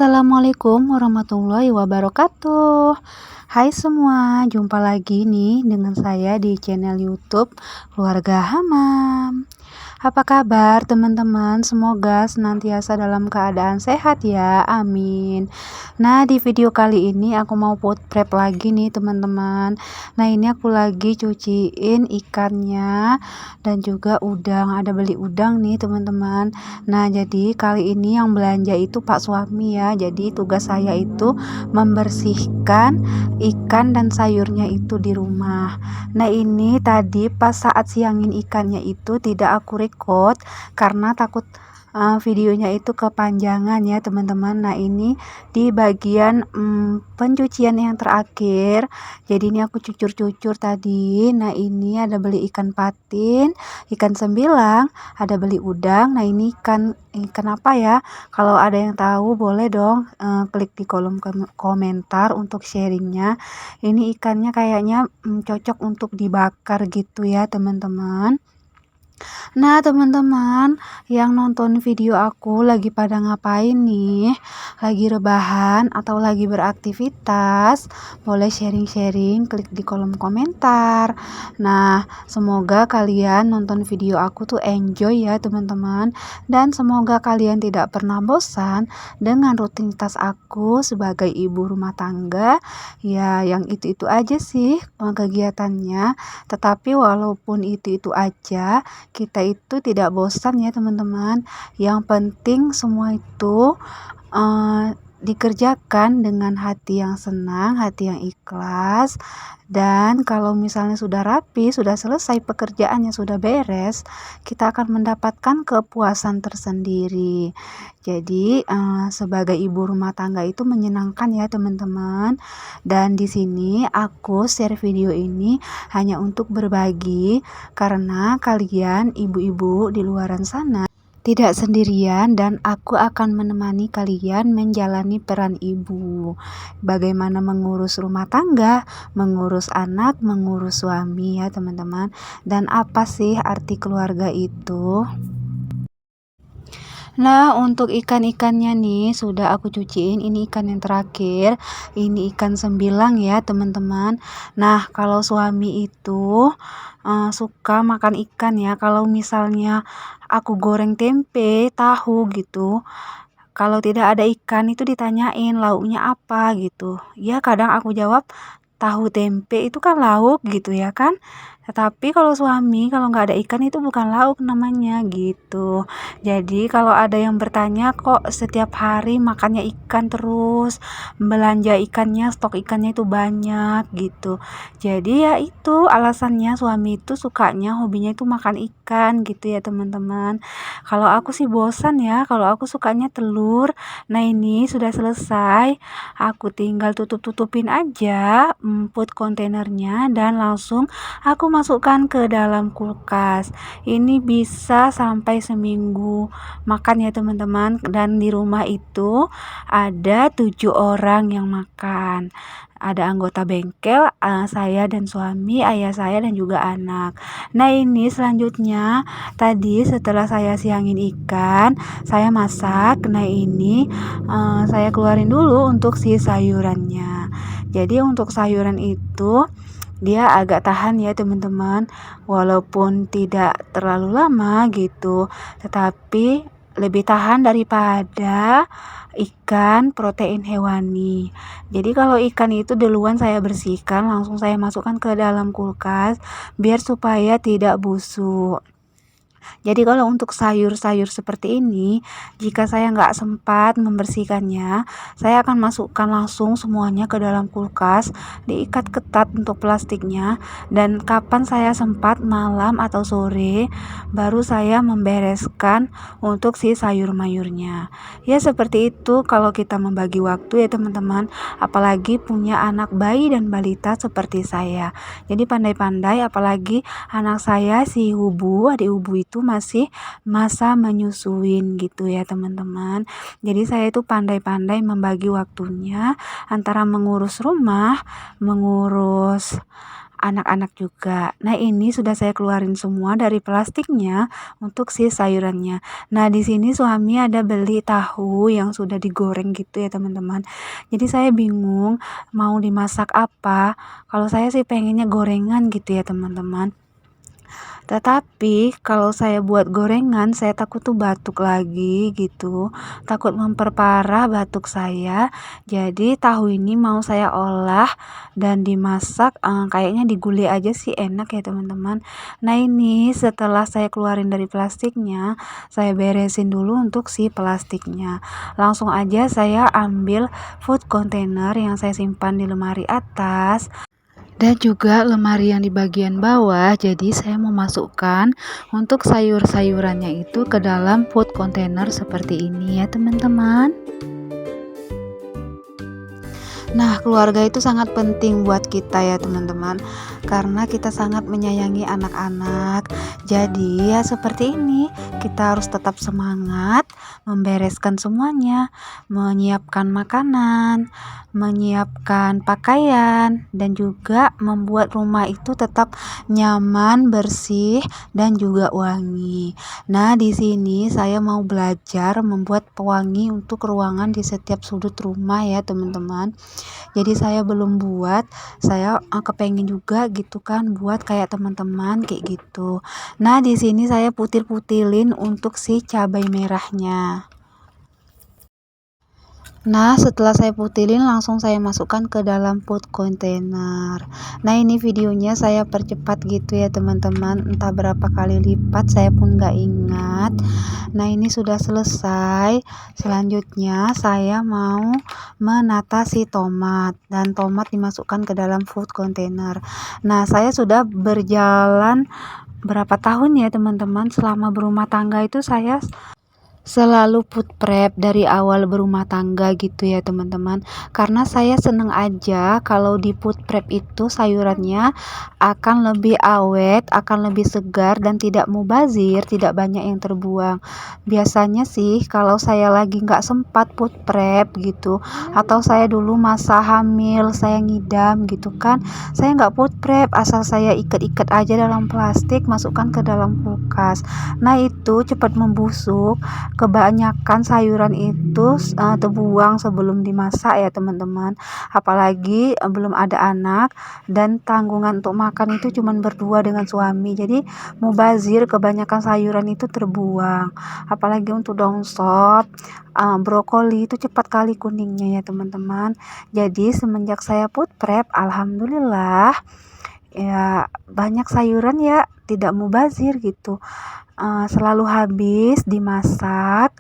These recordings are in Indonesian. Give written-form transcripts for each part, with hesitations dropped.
Assalamualaikum warahmatullahi wabarakatuh. Hai semua, jumpa lagi nih dengan saya di channel YouTube Keluarga Hamam. Apa kabar teman-teman? Semoga senantiasa dalam keadaan sehat ya, amin. Nah, di video kali ini aku mau pot prep lagi nih teman-teman. Nah, ini aku lagi cuciin ikannya dan juga udang, ada beli udang nih teman-teman. Nah, jadi kali ini yang belanja itu Pak suami ya. Jadi tugas saya itu membersihkan ikan dan sayurnya itu di rumah. Nah, ini tadi pas saat siangin ikannya itu tidak aku record karena takut videonya itu kepanjangan ya teman-teman. Nah, ini di bagian pencucian yang terakhir. Jadi ini aku cucur-cucur tadi. Nah, ini ada beli ikan patin, ikan sembilang, ada beli udang. Nah, ini ikan apa ya? Kalau ada yang tahu boleh dong klik di kolom komentar untuk sharingnya. Ini ikannya kayaknya cocok untuk dibakar gitu ya teman-teman. Nah, teman-teman yang nonton video aku lagi pada ngapain nih? Lagi rebahan atau lagi beraktivitas? Boleh sharing-sharing, klik di kolom komentar. Nah, semoga kalian nonton video aku tuh enjoy ya teman-teman. Dan semoga kalian tidak pernah bosan dengan rutinitas aku sebagai ibu rumah tangga. Ya, yang itu-itu aja sih kegiatannya. Tetapi walaupun itu-itu aja, kita itu tidak bosan ya teman-teman. Yang penting semua itu dikerjakan dengan hati yang senang, hati yang ikhlas. Dan kalau misalnya sudah rapi, sudah selesai pekerjaannya, sudah beres, kita akan mendapatkan kepuasan tersendiri. Jadi sebagai ibu rumah tangga itu menyenangkan ya teman-teman. Dan di sini aku share video ini hanya untuk berbagi karena kalian ibu-ibu di luaran sana tidak sendirian dan aku akan menemani kalian menjalani peran ibu. Bagaimana mengurus rumah tangga, mengurus anak, mengurus suami ya teman-teman. Dan apa sih arti keluarga itu? Nah, untuk ikan-ikannya nih sudah aku cuciin. Ini ikan yang terakhir. Ini ikan sembilang ya, teman-teman. Nah, kalau suami itu suka makan ikan ya. Kalau misalnya aku goreng tempe, tahu gitu. Kalau tidak ada ikan itu ditanyain lauknya apa gitu. Ya, kadang aku jawab tahu tempe itu kan lauk gitu ya kan. Tetapi kalau suami kalau nggak ada ikan itu bukan lauk namanya gitu. Jadi kalau ada yang bertanya kok setiap hari makannya ikan terus, belanja ikannya, stok ikannya itu banyak gitu. Jadi ya itu alasannya suami itu sukanya hobinya itu makan ikan gitu ya teman-teman. Kalau aku sih bosan ya, kalau aku sukanya telur. Nah, ini sudah selesai. Aku tinggal tutup-tutupin aja food kontainernya dan langsung aku masukkan ke dalam kulkas. Ini bisa sampai seminggu makan ya teman-teman. Dan di rumah itu ada 7 orang yang makan. Ada anggota bengkel, saya dan suami, ayah saya dan juga anak. Nah, ini selanjutnya tadi setelah saya siangin ikan, saya masak. Nah, ini saya keluarin dulu untuk si sayurannya. Jadi untuk sayuran itu dia agak tahan ya teman-teman, walaupun tidak terlalu lama gitu, tetapi lebih tahan daripada ikan protein hewani. Jadi kalau ikan itu duluan saya bersihkan, langsung saya masukkan ke dalam kulkas biar supaya tidak busuk. Jadi kalau untuk sayur-sayur seperti ini, jika saya nggak sempat membersihkannya, saya akan masukkan langsung semuanya ke dalam kulkas, diikat ketat untuk plastiknya, dan kapan saya sempat malam atau sore, baru saya membereskan untuk si sayur-mayurnya. Ya seperti itu kalau kita membagi waktu ya teman-teman, apalagi punya anak bayi dan balita seperti saya. Jadi pandai-pandai, apalagi anak saya si adik Ubu itu masih masa menyusuin gitu ya teman-teman. Jadi saya itu pandai-pandai membagi waktunya antara mengurus rumah, mengurus anak-anak juga. Nah, ini sudah saya keluarin semua dari plastiknya untuk si sayurannya. Nah, di sini suami ada beli tahu yang sudah digoreng gitu ya, teman-teman. Jadi saya bingung mau dimasak apa. Kalau saya sih pengennya gorengan gitu ya, teman-teman. Tetapi kalau saya buat gorengan, saya takut tuh batuk lagi gitu. Takut memperparah batuk saya. Jadi tahu ini mau saya olah dan dimasak, kayaknya digulai aja sih enak ya, teman-teman. Nah, ini setelah saya keluarin dari plastiknya, saya beresin dulu untuk si plastiknya. Langsung aja saya ambil food container yang saya simpan di lemari atas dan juga lemari yang di bagian bawah. Jadi saya memasukkan untuk sayur-sayurannya itu ke dalam food container seperti ini ya, teman-teman. Nah, keluarga itu sangat penting buat kita ya, teman-teman, karena kita sangat menyayangi anak-anak. Jadi ya seperti ini, kita harus tetap semangat membereskan semuanya, menyiapkan makanan, menyiapkan pakaian, dan juga membuat rumah itu tetap nyaman, bersih, dan juga wangi. Nah, di sini saya mau belajar membuat pewangi untuk ruangan di setiap sudut rumah ya, teman-teman. Jadi saya belum buat, saya kepengen juga gitu kan buat kayak teman-teman kayak gitu. Nah, di sini saya putil-putilin untuk si cabai merahnya. Nah, setelah saya putilin langsung saya masukkan ke dalam food container. Nah, ini videonya saya percepat gitu ya, teman-teman. Entah berapa kali lipat saya pun nggak ingat. Nah, ini sudah selesai. Selanjutnya saya mau menata si tomat, dan tomat dimasukkan ke dalam food container. Nah, saya sudah berjalan berapa tahun ya, teman-teman. Selama berumah tangga itu saya selalu food prep dari awal berumah tangga gitu ya, teman-teman, karena saya seneng aja kalau di food prep itu sayurannya akan lebih awet, akan lebih segar, dan tidak mubazir, tidak banyak yang terbuang. Biasanya sih kalau saya lagi nggak sempat food prep gitu, atau saya dulu masa hamil saya ngidam gitu kan, saya nggak food prep, asal saya ikat-ikat aja dalam plastik, masukkan ke dalam kulkas. Nah, itu cepat membusuk. Kebanyakan sayuran itu terbuang sebelum dimasak ya, teman-teman. Apalagi belum ada anak, dan tanggungan untuk makan itu cuman berdua dengan suami. Jadi mubazir, kebanyakan sayuran itu terbuang. Apalagi untuk daun sop, brokoli itu cepat kali kuningnya ya, teman-teman. Jadi semenjak saya food prep, alhamdulillah ya banyak sayuran ya tidak mubazir gitu. Selalu habis dimasak,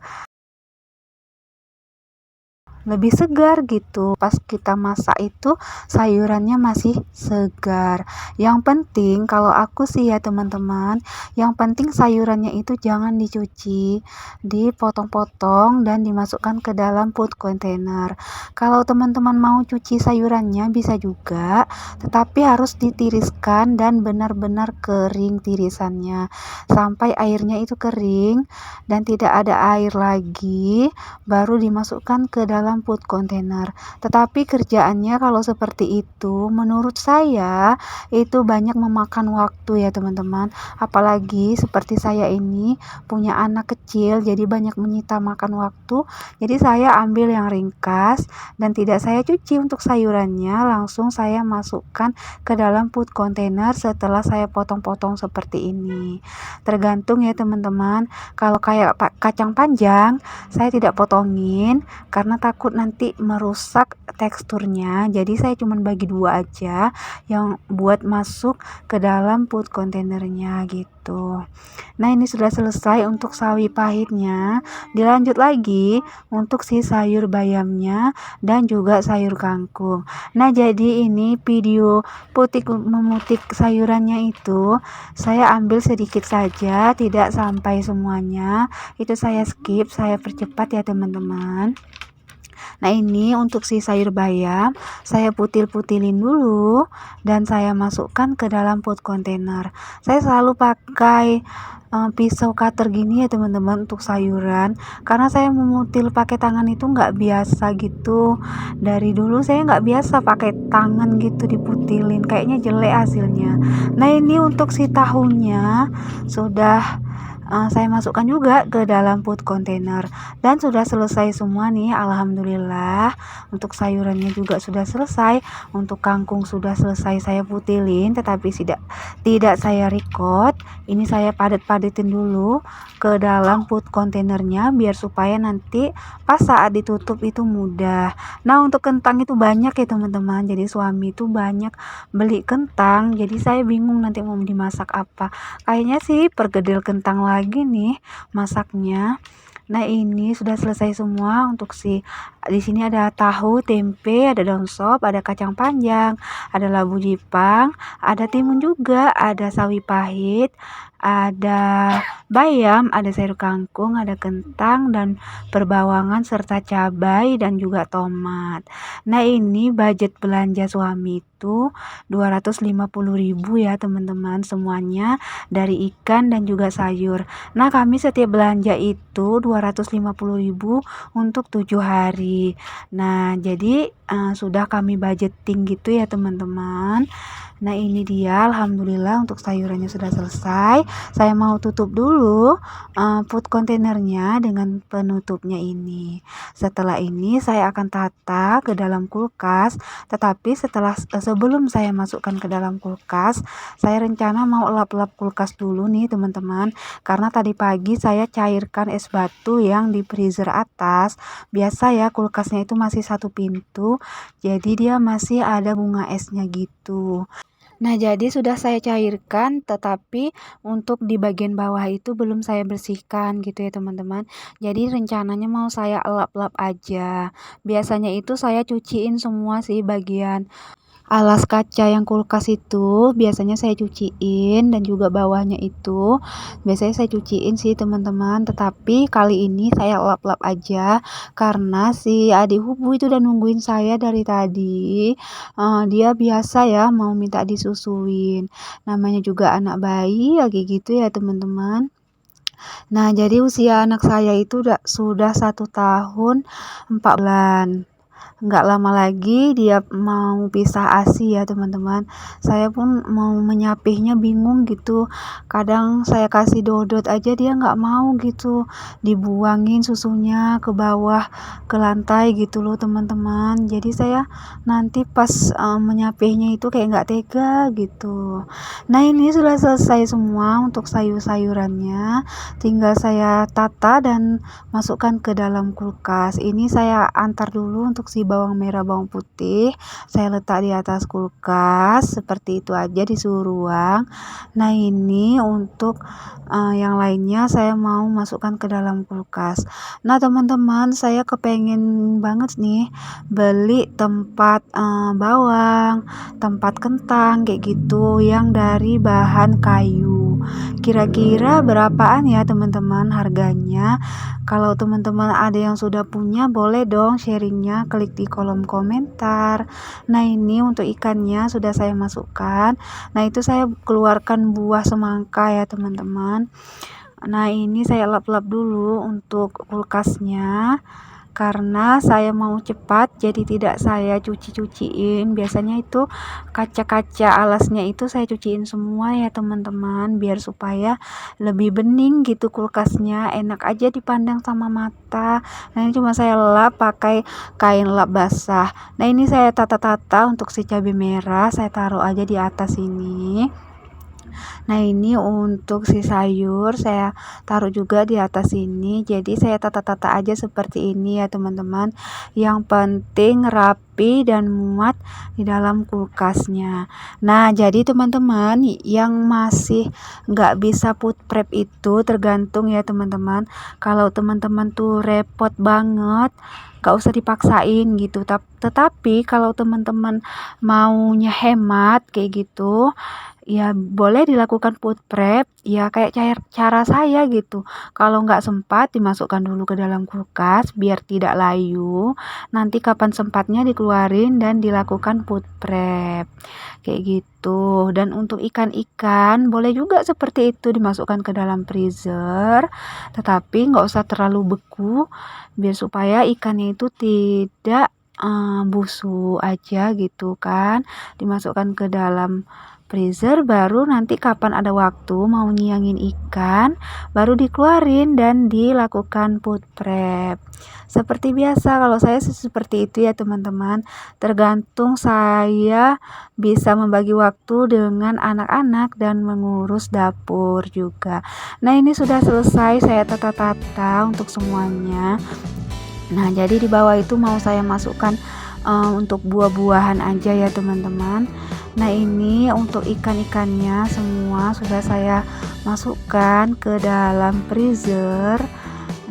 lebih segar gitu. Pas kita masak itu sayurannya masih segar. Yang penting kalau aku sih ya, teman-teman, yang penting sayurannya itu jangan dicuci, dipotong-potong dan dimasukkan ke dalam food container. Kalau teman-teman mau cuci sayurannya bisa juga, tetapi harus ditiriskan dan benar-benar kering tirisannya sampai airnya itu kering dan tidak ada air lagi, baru dimasukkan ke dalam food container. Tetapi kerjaannya kalau seperti itu menurut saya itu banyak memakan waktu ya, teman-teman. Apalagi seperti saya ini punya anak kecil, jadi banyak menyita makan waktu. Jadi saya ambil yang ringkas dan tidak saya cuci untuk sayurannya, langsung saya masukkan ke dalam food container setelah saya potong-potong seperti ini. Tergantung ya, teman-teman. Kalau kayak kacang panjang saya tidak potongin karena takut nanti merusak teksturnya. Jadi saya cuma bagi dua aja yang buat masuk ke dalam food containernya gitu. Nah, ini sudah selesai untuk sawi pahitnya. Dilanjut lagi untuk si sayur bayamnya dan juga sayur kangkung. Nah, jadi ini video putik memutik sayurannya itu saya ambil sedikit saja, tidak sampai semuanya. Itu saya skip, saya percepat ya, teman-teman. Nah, ini untuk si sayur bayam, saya putil-putilin dulu dan saya masukkan ke dalam food container. Saya selalu pakai pisau cutter gini ya teman-teman untuk sayuran, karena saya memutil pakai tangan itu nggak biasa gitu. Dari dulu saya nggak biasa pakai tangan gitu diputilin, kayaknya jelek hasilnya. Nah, ini untuk si tahunya sudah saya masukkan juga ke dalam food container dan sudah selesai semua nih, alhamdulillah. Untuk sayurannya juga sudah selesai, untuk kangkung sudah selesai saya putilin, tetapi tidak saya record. Ini saya padat-padatin dulu ke dalam food containernya biar supaya nanti pas saat ditutup itu mudah. Nah, untuk kentang itu banyak ya teman-teman, jadi suami itu banyak beli kentang, jadi saya bingung nanti mau dimasak apa. Kayaknya sih pergedel kentang lagi nih masaknya. Nah, ini sudah selesai semua untuk di sini ada tahu, tempe, ada daun sop, ada kacang panjang, ada labu jipang, ada timun juga, ada sawi pahit, ada bayam, ada sayur kangkung, ada kentang dan perbawangan serta cabai dan juga tomat. Nah, ini budget belanja suami itu 250.000 ya teman-teman, semuanya dari ikan dan juga sayur. Nah, kami setiap belanja itu 250.000 untuk 7 hari. Nah, jadi sudah kami budgeting gitu ya teman-teman. Nah, ini dia alhamdulillah untuk sayurannya sudah selesai. Saya mau tutup dulu food containernya dengan penutupnya ini. Setelah ini saya akan tata ke dalam kulkas, tetapi sebelum saya masukkan ke dalam kulkas, saya rencana mau lap-lap kulkas dulu nih teman-teman, karena tadi pagi saya cairkan es batu yang di freezer atas. Biasa ya kulkasnya itu masih satu pintu, jadi dia masih ada bunga esnya gitu. Nah, jadi sudah saya cairkan, tetapi untuk di bagian bawah itu belum saya bersihkan gitu ya teman-teman. Jadi rencananya mau saya lap-lap aja. Biasanya itu saya cuciin semua sih bagian alas kaca yang kulkas itu biasanya saya cuciin, dan juga bawahnya itu biasanya saya cuciin sih teman-teman, tetapi kali ini saya lap-lap aja karena si adik Hubu itu udah nungguin saya dari tadi. Dia biasa ya mau minta disusuin, namanya juga anak bayi ya kayak gitu ya teman-teman. Nah, jadi usia anak saya itu sudah 1 tahun 4 bulan. Nggak lama lagi dia mau pisah ASI ya teman-teman. Saya pun mau menyapihnya bingung gitu. Kadang saya kasih dodot aja dia nggak mau gitu. Dibuangin susunya ke bawah, ke lantai gitu loh teman-teman. Jadi saya nanti pas menyapihnya itu kayak nggak tega gitu. Nah, ini sudah selesai semua untuk sayur-sayurannya. Tinggal saya tata dan masukkan ke dalam kulkas. Ini saya antar dulu untuk si bawang merah, bawang putih. Saya letak di atas kulkas seperti itu aja di suhu ruang. Nah, ini untuk yang lainnya saya mau masukkan ke dalam kulkas. Nah, teman-teman, saya kepengen banget nih beli tempat bawang, tempat kentang kayak gitu yang dari bahan kayu. Kira-kira berapaan ya teman-teman harganya? Kalau teman-teman ada yang sudah punya, boleh dong sharingnya, klik di kolom komentar. Nah, ini untuk ikannya sudah saya masukkan. Nah, itu saya keluarkan buah semangka ya teman-teman. Nah, ini saya lap-lap dulu untuk kulkasnya, karena saya mau cepat jadi tidak saya cuci-cuciin. Biasanya itu kaca-kaca alasnya itu saya cuciin semua ya teman-teman, biar supaya lebih bening gitu kulkasnya, enak aja dipandang sama mata. Nah, ini cuma saya lap pakai kain lap basah. Nah, ini saya tata-tata untuk si cabai merah, saya taruh aja di atas ini. Nah, ini untuk si sayur saya taruh juga di atas sini. Jadi saya tata-tata aja seperti ini ya teman-teman. Yang penting rapi dan muat di dalam kulkasnya. Nah, jadi teman-teman yang masih nggak bisa food prep itu tergantung ya teman-teman. Kalau teman-teman tuh repot banget, nggak usah dipaksain gitu. Tetapi kalau teman-teman maunya hemat kayak gitu, ya boleh dilakukan food prep, ya kayak cara saya gitu. Kalau nggak sempat dimasukkan dulu ke dalam kulkas biar tidak layu, nanti kapan sempatnya dikeluarin dan dilakukan food prep, kayak gitu. Dan untuk ikan-ikan boleh juga seperti itu dimasukkan ke dalam freezer, tetapi nggak usah terlalu beku, biar supaya ikannya itu tidak busuk aja gitu kan, dimasukkan ke dalam freezer baru nanti kapan ada waktu mau nyiangin ikan baru dikeluarin dan dilakukan food prep. Seperti biasa kalau saya sih seperti itu ya teman-teman, tergantung saya bisa membagi waktu dengan anak-anak dan mengurus dapur juga. Nah ini sudah selesai saya tata-tata untuk semuanya. Nah jadi di bawah itu mau saya masukkan untuk buah-buahan aja ya teman-teman. Nah ini untuk ikan-ikannya semua sudah saya masukkan ke dalam freezer.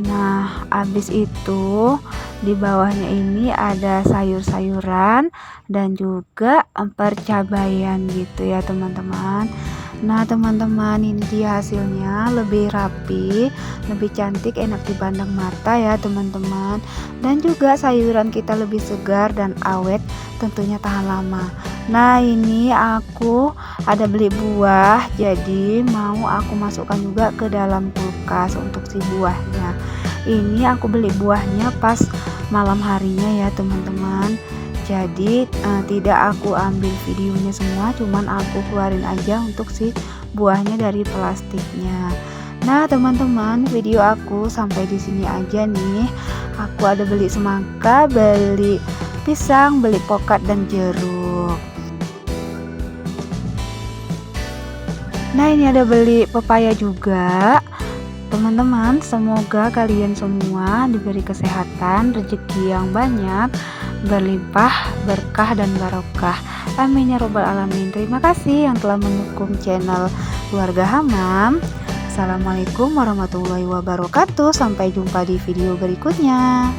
Nah habis itu di bawahnya ini ada sayur-sayuran dan juga percabaian gitu ya teman-teman. Nah teman-teman ini dia hasilnya, lebih rapi, lebih cantik, enak dipandang mata ya teman-teman. Dan juga sayuran kita lebih segar dan awet, tentunya tahan lama. Nah ini aku ada beli buah, jadi mau aku masukkan juga ke dalam kulkas untuk si buahnya. Ini aku beli buahnya pas malam harinya ya teman-teman. Jadi tidak aku ambil videonya semua, cuman aku keluarin aja untuk si buahnya dari plastiknya. Nah teman-teman, video aku sampai di sini aja nih. Aku ada beli semangka, beli pisang, beli pokat dan jeruk. Nah ini ada beli pepaya juga. Teman-teman, semoga kalian semua diberi kesehatan, rezeki yang banyak, berlimpah, berkah dan barokah. Amin ya robbal alamin. Terima kasih yang telah mendukung channel Keluarga Hamam. Assalamualaikum warahmatullahi wabarakatuh. Sampai jumpa di video berikutnya.